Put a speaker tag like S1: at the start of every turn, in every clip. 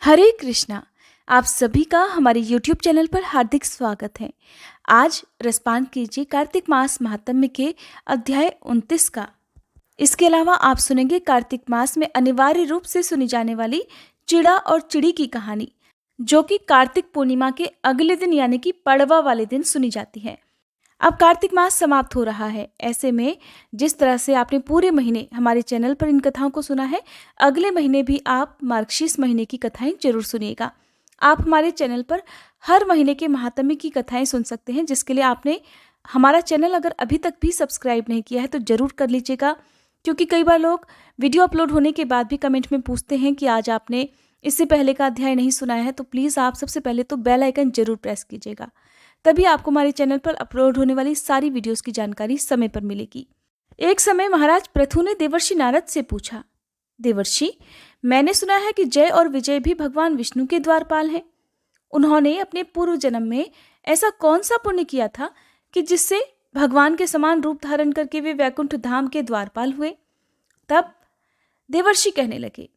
S1: हरे कृष्णा। आप सभी का हमारे YouTube चैनल पर हार्दिक स्वागत है। आज रसपान कीजिए कार्तिक मास महात्म्य के अध्याय 29 का। इसके अलावा आप सुनेंगे कार्तिक मास में अनिवार्य रूप से सुनी जाने वाली चिड़ा और चिड़ी की कहानी, जो कि कार्तिक पूर्णिमा के अगले दिन यानी कि पड़वा वाले दिन सुनी जाती है। अब कार्तिक मास समाप्त हो रहा है। ऐसे में जिस तरह से आपने पूरे महीने हमारे चैनल पर इन कथाओं को सुना है, अगले महीने भी आप मार्गशीर्ष महीने की कथाएं जरूर सुनिएगा। आप हमारे चैनल पर हर महीने के महात्म्य की कथाएं सुन सकते हैं, जिसके लिए आपने हमारा चैनल अगर अभी तक भी सब्सक्राइब नहीं किया है तो जरूर कर लीजिएगा। क्योंकि कई बार लोग वीडियो अपलोड होने के बाद भी कमेंट में पूछते हैं कि आज आपने इससे पहले का अध्याय नहीं सुनाया है, तो प्लीज़ आप सबसे पहले तो बेल आइकन जरूर प्रेस कीजिएगा। तभी आपको हमारे चैनल पर अपलोड होने वाली सारी वीडियोस की जानकारी समय पर मिलेगी। एक समय महाराज पृथु ने देवर्षि नारद से पूछा, देवर्षि, मैंने सुना है कि जय और विजय भी भगवान विष्णु के द्वारपाल हैं। उन्होंने अपने पूर्व जन्म में ऐसा कौन सा पुण्य किया था कि जिससे भगवान के समान रूप धारण करके वे वैकुंठ धाम के द्वारपाल हुए? तब देवर्षि कहने लगे,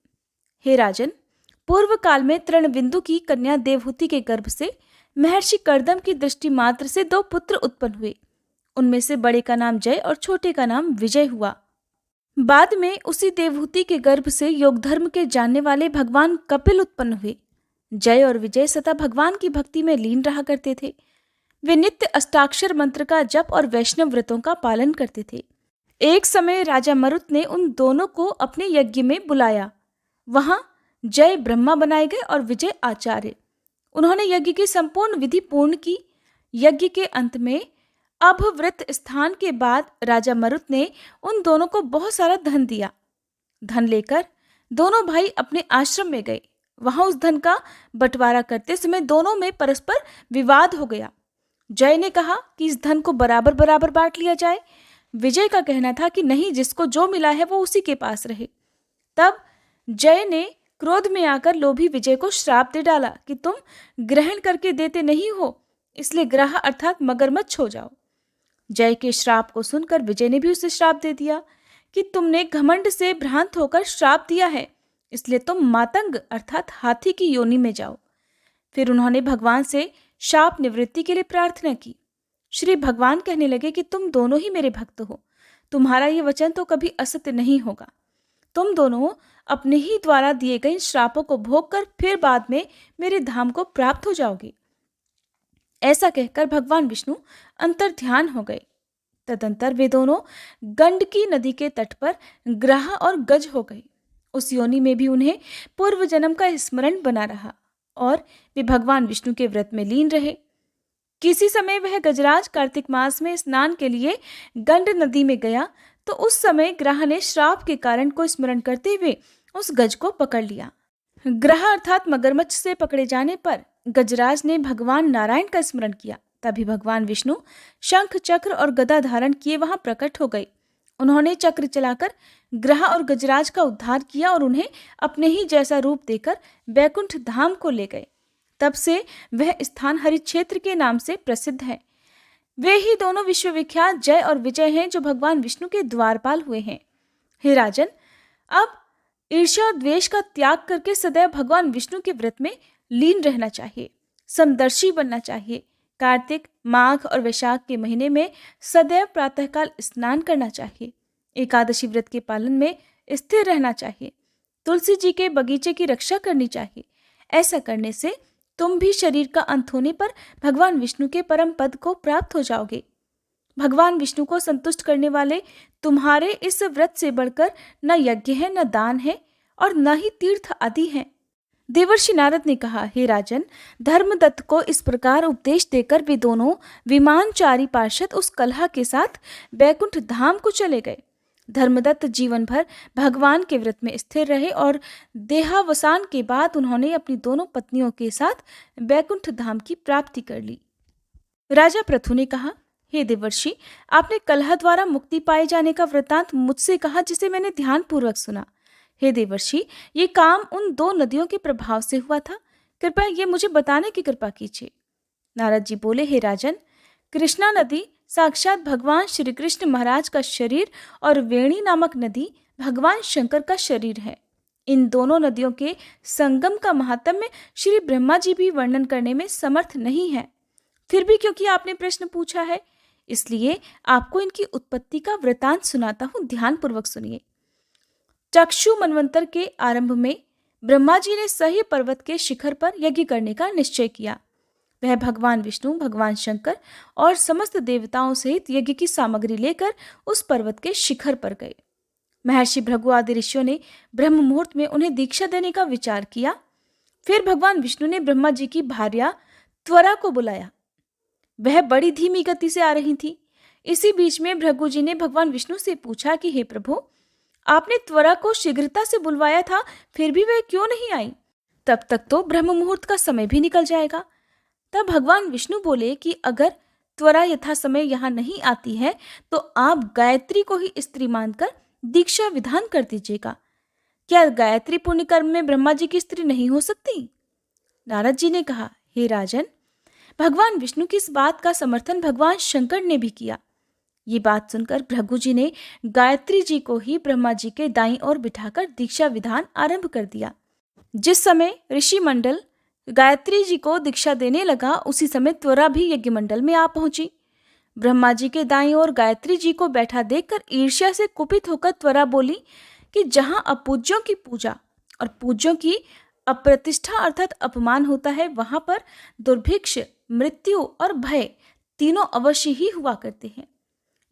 S1: हे राजन, पूर्व काल में तृणबिंदु की कन्या देवहूति के गर्भ से महर्षि कर्दम की दृष्टि मात्र से 2 पुत्र उत्पन्न हुए। उनमें से बड़े का नाम जय और छोटे का नाम विजय हुआ। बाद में उसी देवहूति के गर्भ से योग धर्म के जानने वाले भगवान कपिल उत्पन्न हुए। जय और विजय सदा भगवान की भक्ति में लीन रहा करते थे। वे नित्य अष्टाक्षर मंत्र का जप और वैष्णव व्रतों का पालन करते थे। एक समय राजा मरुत ने उन दोनों को अपने यज्ञ में बुलाया। वहां जय ब्रह्मा बनाए गए और विजय आचार्य। उन्होंने यज्ञ की संपूर्ण विधि पूर्ण की। यज्ञ के अंत में अभवृत स्थान के बाद राजा मरुत ने उन दोनों को बहुत सारा धन दिया। धन लेकर दोनों भाई अपने आश्रम में गए। वहां उस धन का बंटवारा करते समय दोनों में परस्पर विवाद हो गया। जय ने कहा कि इस धन को बराबर बराबर बांट लिया जाए। विजय का कहना था कि नहीं, जिसको जो मिला है वो उसी के पास रहे। तब जय ने क्रोध में आकर लोभी विजय को श्राप दे डाला कि तुम ग्रहण करके देते नहीं हो, इसलिए ग्राह अर्थात मगरमच्छ हो जाओ। जय के श्राप को सुनकर विजय ने भी उसे श्राप दे दिया कि तुमने घमंड से भ्रांत होकर श्राप दिया है, इसलिए तुम मातंग अर्थात हाथी की योनि में जाओ। फिर उन्होंने भगवान से शाप निवृत्ति के लिए प्रार्थना की। श्री भगवान कहने लगे कि तुम दोनों ही मेरे भक्त हो, तुम्हारा ये वचन तो कभी असत्य नहीं होगा। तुम दोनों अपने ही द्वारा दिए गए श्रापों को भोग कर फिर बाद में मेरे धाम को प्राप्त हो जाओगे। ऐसा कहकर भगवान विष्णु अंतर ध्यान हो गए। तदंतर वे दोनों गंडकी नदी के तट पर ग्राह और गज हो गए। उस योनि में भी उन्हें पूर्व जन्म का स्मरण बना रहा और वे भगवान विष्णु के व्रत में लीन रहे। किसी समय वह गजराज कार्तिक मास में स्नान के लिए गंड नदी में गया, तो उस समय ग्रह ने श्राप के कारण को स्मरण करते हुए उस गज को पकड़ लिया। ग्रह अर्थात मगरमच्छ से पकड़े जाने पर गजराज ने भगवान नारायण का स्मरण किया। तभी भगवान विष्णु शंख चक्र और गदा धारण किए वहां प्रकट हो गए। उन्होंने चक्र चलाकर ग्रह और गजराज का उद्धार किया और उन्हें अपने ही जैसा रूप देकर बैकुंठ धाम को ले गए। तब से वह स्थान हरिक्षेत्र के नाम से प्रसिद्ध है। वे ही दोनों विश्वविख्यात जय और विजय हैं जो भगवान विष्णु के द्वारपाल हुए हैं। हे राजन, अब ईर्ष्या और द्वेष का त्याग करके सदैव भगवान विष्णु के व्रत में लीन रहना चाहिए, समदर्शी बनना चाहिए। कार्तिक, माघ और वैशाख के महीने में सदैव प्रातःकाल स्नान करना चाहिए। एकादशी व्रत के पालन में स्थिर रहना चाहिए। तुलसी जी के बगीचे की रक्षा करनी चाहिए। ऐसा करने से तुम भी शरीर का अंत होने पर भगवान विष्णु के परम पद को प्राप्त हो जाओगे। भगवान विष्णु को संतुष्ट करने वाले तुम्हारे इस व्रत से बढ़कर न यज्ञ है, न दान है और न ही तीर्थ आदि है। देवर्षि नारद ने कहा, हे राजन, धर्मदत्त को इस प्रकार उपदेश देकर वे दोनों विमानचारी पार्षद उस कलह के साथ बैकुंठ धाम को चले गए। धर्मदत्त जीवन भर भगवान के व्रत में स्थिर रहे और देहावसान के बाद उन्होंने अपनी दोनों पत्नियों के साथ बैकुंठ धाम की प्राप्ति कर ली। राजा पृथु ने कहा, हे देवर्षि, आपने कलह द्वारा मुक्ति पाए जाने का वृतांत मुझसे कहा, जिसे मैंने ध्यानपूर्वक सुना। हे देवर्षि, ये काम उन 2 नदियों के प्रभाव से हुआ था। कृपया ये मुझे बताने की कृपा कीजिए। नारद जी बोले, हे राजन, कृष्णा नदी साक्षात भगवान श्री कृष्ण महाराज का शरीर और वेणी नामक नदी भगवान शंकर का शरीर है। इन दोनों नदियों के संगम का महात्म्य श्री ब्रह्मा जी भी वर्णन करने में समर्थ नहीं है। फिर भी क्योंकि आपने प्रश्न पूछा है, इसलिए आपको इनकी उत्पत्ति का वृतांत सुनाता हूं, ध्यान पूर्वक सुनिए। चक्षु मनवंतर के आरंभ में ब्रह्मा जी ने सह्य पर्वत के शिखर पर यज्ञ करने का निश्चय किया। वह भगवान विष्णु, भगवान शंकर और समस्त देवताओं सहित यज्ञ की सामग्री लेकर उस पर्वत के शिखर पर गए। महर्षि भृगु आदि ऋषियों ने ब्रह्म मुहूर्त में उन्हें दीक्षा देने का विचार किया। फिर भगवान विष्णु ने ब्रह्मा जी की भार्या त्वरा को बुलाया। वह बड़ी धीमी गति से आ रही थी। इसी बीच में भृगु जी ने भगवान विष्णु से पूछा कि हे प्रभु, आपने त्वरा को शीघ्रता से बुलवाया था, फिर भी वह क्यों नहीं आई? तब तक तो ब्रह्म मुहूर्त का समय भी निकल जाएगा। तब भगवान विष्णु बोले कि अगर त्वरा यथा समय यहाँ नहीं आती है तो आप गायत्री को ही स्त्री मानकर दीक्षा विधान कर दीजिएगा। क्या गायत्री पुण्य कर्म में ब्रह्मा जी की स्त्री नहीं हो सकती? नारद जी ने कहा, हे राजन, भगवान विष्णु की इस बात का समर्थन भगवान शंकर ने भी किया। ये बात सुनकर भृगु जी ने गायत्री जी को ही ब्रह्मा जी के दाईं ओर बिठाकर दीक्षा विधान आरंभ कर दिया। जिस समय ऋषि मंडल गायत्री जी को दीक्षा देने लगा, उसी समय त्वरा भी यज्ञ मंडल में आ पहुंची। ब्रह्मा जी के दाईं ओर गायत्री जी को बैठा देखकर ईर्ष्या से कुपित होकर त्वरा बोली कि जहां अपूज्यों की पूजा और पूज्यों की अप्रतिष्ठा अर्थात अपमान होता है, वहां पर दुर्भिक्ष, मृत्यु और भय तीनों अवश्य ही हुआ करते हैं।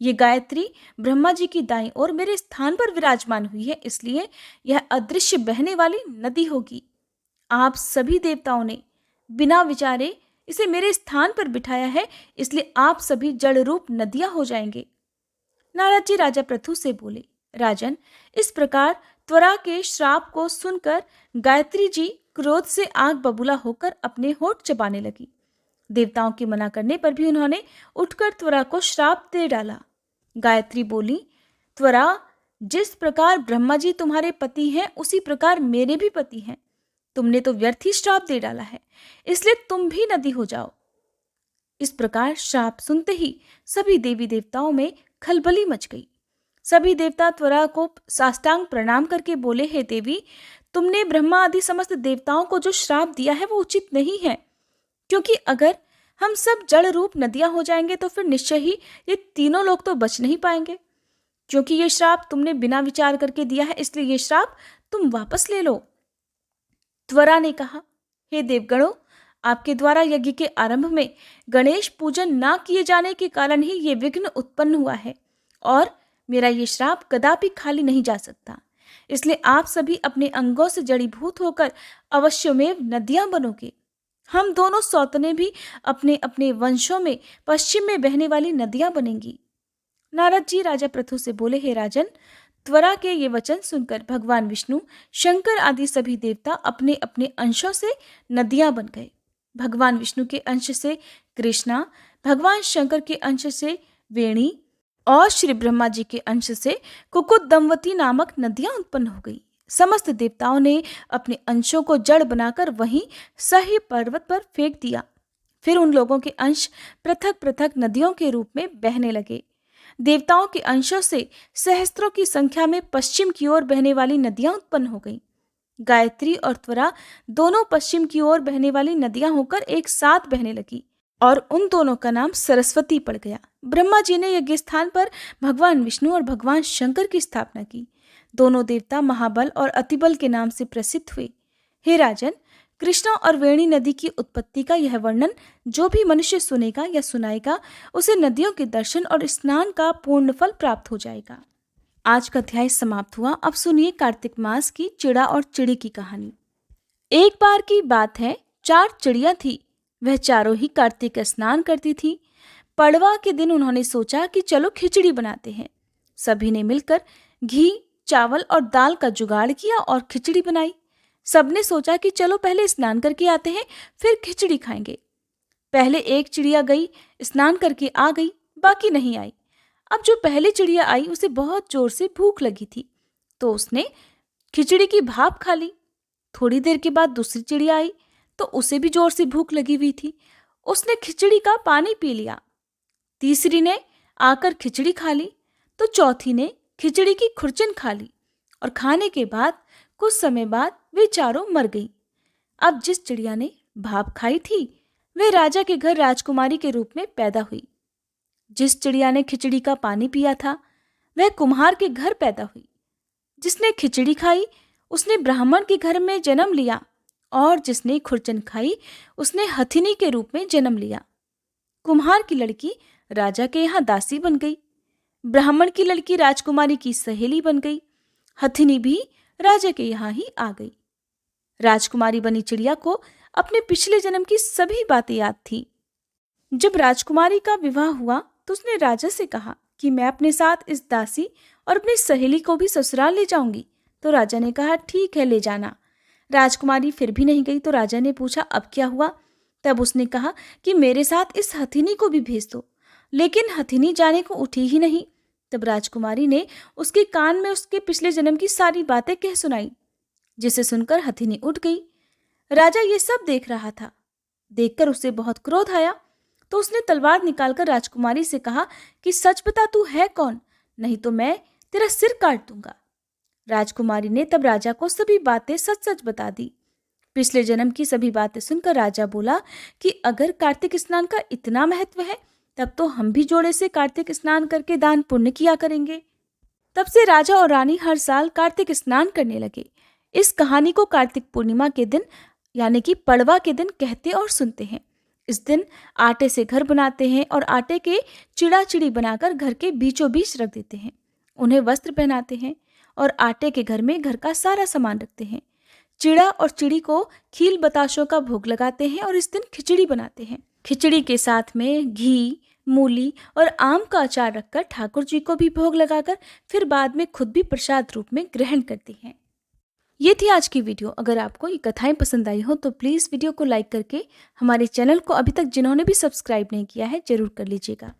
S1: ये गायत्री ब्रह्मा जी की दाईं ओर मेरे स्थान पर विराजमान हुई है, इसलिए यह अदृश्य बहने वाली नदी होगी। आप सभी देवताओं ने बिना विचारे इसे मेरे स्थान पर बिठाया है, इसलिए आप सभी जड़ रूप नदियां हो जाएंगे। नारद जी राजा पृथु से बोले, राजन, इस प्रकार त्वरा के श्राप को सुनकर गायत्री जी क्रोध से आग बबूला होकर अपने होठ चबाने लगी। देवताओं के मना करने पर भी उन्होंने उठकर त्वरा को श्राप दे डाला। गायत्री बोली, त्वरा, जिस प्रकार ब्रह्मा जी तुम्हारे पति हैं, उसी प्रकार मेरे भी पति हैं। तुमने तो व्यर्थ ही श्राप दे डाला है, इसलिए तुम भी नदी हो जाओ। इस प्रकार श्राप सुनते ही सभी देवी देवताओं में खलबली मच गई। सभी देवता त्वरा को साष्टांग प्रणाम करके बोले, हे देवी, तुमने ब्रह्मा आदि समस्त देवताओं को जो श्राप दिया है वो उचित नहीं है, क्योंकि अगर हम सब जड़ रूप नदियां हो जाएंगे तो फिर निश्चय ही ये तीनों लोग तो बच नहीं पाएंगे। क्योंकि ये श्राप तुमने बिना विचार करके दिया है, इसलिए ये श्राप तुम वापस ले लो। त्वरा ने कहा, हे देवगणों, आपके द्वारा यज्ञ के आरंभ में गणेश पूजन ना किए जाने के कारण ही ये विघ्न उत्पन्न हुआ है और मेरा ये श्राप कदापि खाली नहीं जा सकता। इसलिए आप सभी अपने अंगों से जड़ीभूत होकर अवश्यमेव नदियां बनोगे। हम दोनों सौतने भी अपने अपने वंशों में पश्चिम में बहने वाली नदियां बनेंगी। नारद जी राजा पृथु से बोले, हे राजन, त्वरा के ये वचन सुनकर भगवान विष्णु, शंकर आदि सभी देवता अपने अपने अंशों से नदियां बन गए। भगवान विष्णु के अंश से कृष्णा, भगवान शंकर के अंश से वेणी और श्री ब्रह्मा जी के अंश से कुकुदमवती नामक नदियां उत्पन्न हो गई। समस्त देवताओं ने अपने अंशों को जड़ बनाकर वहीं सह्य पर्वत पर फेंक दिया। फिर उन लोगों के अंश पृथक पृथक नदियों के रूप में बहने लगे। देवताओं के अंशों से सहस्त्रों की संख्या में पश्चिम की ओर बहने वाली नदियां उत्पन्न हो गईं। गायत्री और त्वरा दोनों पश्चिम की ओर बहने वाली नदियां होकर एक साथ बहने लगी और उन दोनों का नाम सरस्वती पड़ गया। ब्रह्मा जी ने यज्ञ स्थान पर भगवान विष्णु और भगवान शंकर की स्थापना की। दोनों देवता महाबल और अतिबल के नाम से प्रसिद्ध हुए। हे राजन, कृष्णा और वेणी नदी की उत्पत्ति का यह वर्णन जो भी मनुष्य सुनेगा या सुनाएगा, उसे नदियों के दर्शन और स्नान का पूर्ण फल प्राप्त हो जाएगा। आज का अध्याय समाप्त हुआ। अब सुनिए कार्तिक मास की चिड़ा और चिड़ी की कहानी। एक बार की बात है, 4 चिड़िया थी। वह चारों ही कार्तिक स्नान करती थी। पड़वा के दिन उन्होंने सोचा कि चलो खिचड़ी बनाते हैं। सभी ने मिलकर घी, चावल और दाल का जुगाड़ किया और खिचड़ी बनाई। सबने सोचा कि चलो पहले स्नान करके आते हैं, फिर खिचड़ी खाएंगे। पहले एक चिड़िया गई, स्नान करके आ गई, बाकी नहीं आई। अब जो पहली चिड़िया आई उसे बहुत जोर से भूख लगी थी, तो उसने खिचड़ी की भाप खा ली। थोड़ी देर के बाद दूसरी चिड़िया आई, तो उसे भी जोर से भूख लगी हुई थी। उसने खिचड़ी का पानी पी लिया। तीसरी ने आकर खिचड़ी खा ली, तो चौथी ने खिचड़ी की खुरचन खा ली और खाने के बाद कुछ समय बाद वे चारों मर गई। अब जिस चिड़िया ने भाप खाई थी वह राजा के घर राजकुमारी के रूप में पैदा हुई। जिस चिड़िया ने खिचड़ी का पानी पिया था वह कुम्हार के घर पैदा हुई। जिसने खिचड़ी खाई उसने ब्राह्मण के घर में जन्म लिया, और जिसने खुरचन खाई उसने हथिनी के रूप में जन्म लिया। कुम्हार की लड़की राजा के यहाँ दासी बन गई, ब्राह्मण की लड़की राजकुमारी की सहेली बन गई, हथिनी भी राजा के यहाँ ही आ गई। राजकुमारी बनी चिड़िया को अपने पिछले जन्म की सभी बातें याद थी। जब राजकुमारी का विवाह हुआ तो उसने राजा से कहा कि मैं अपने साथ इस दासी और अपनी सहेली को भी ससुराल ले जाऊंगी। तो राजा ने कहा ठीक है, ले जाना। राजकुमारी फिर भी नहीं गई तो राजा ने पूछा अब क्या हुआ। तब उसने कहा कि मेरे साथ इस हथिनी को भी भेज दो, लेकिन हथिनी जाने को उठी ही नहीं। तब राजकुमारी ने उसके कान में उसके पिछले जन्म की सारी बातें कह सुनाई, जिसे सुनकर हथिनी उठ गई। राजा ये सब देख रहा था। देखकर उसे बहुत क्रोध आया तो उसने तलवार निकालकर राजकुमारी से कहा कि सच बता तू है कौन, नहीं तो मैं तेरा सिर काट दूंगा। राजकुमारी ने तब राजा को सभी बातें सच सच बता दी। पिछले जन्म की सभी बातें सुनकर राजा बोला कि अगर कार्तिक स्नान का इतना महत्व है तब तो हम भी जोड़े से कार्तिक स्नान करके दान पुण्य किया करेंगे। तब से राजा और रानी हर साल कार्तिक स्नान करने लगे। इस कहानी को कार्तिक पूर्णिमा के दिन यानी कि पड़वा के दिन कहते और सुनते हैं। इस दिन आटे से घर बनाते हैं और आटे के चिड़ा चिड़ी बनाकर घर के बीचों बीच रख देते हैं। उन्हें वस्त्र पहनाते हैं और आटे के घर में घर का सारा सामान रखते हैं। चिड़ा और चिड़ी को खील बताशों का भोग लगाते हैं और इस दिन खिचड़ी बनाते हैं। खिचड़ी के साथ में घी, मूली और आम का अचार रखकर ठाकुर जी को भी भोग लगाकर फिर बाद में खुद भी प्रसाद रूप में ग्रहण करते हैं। ये थी आज की वीडियो। अगर आपको ये कथाएं पसंद आई हो तो प्लीज़ वीडियो को लाइक करके हमारे चैनल को अभी तक जिन्होंने भी सब्सक्राइब नहीं किया है जरूर कर लीजिएगा।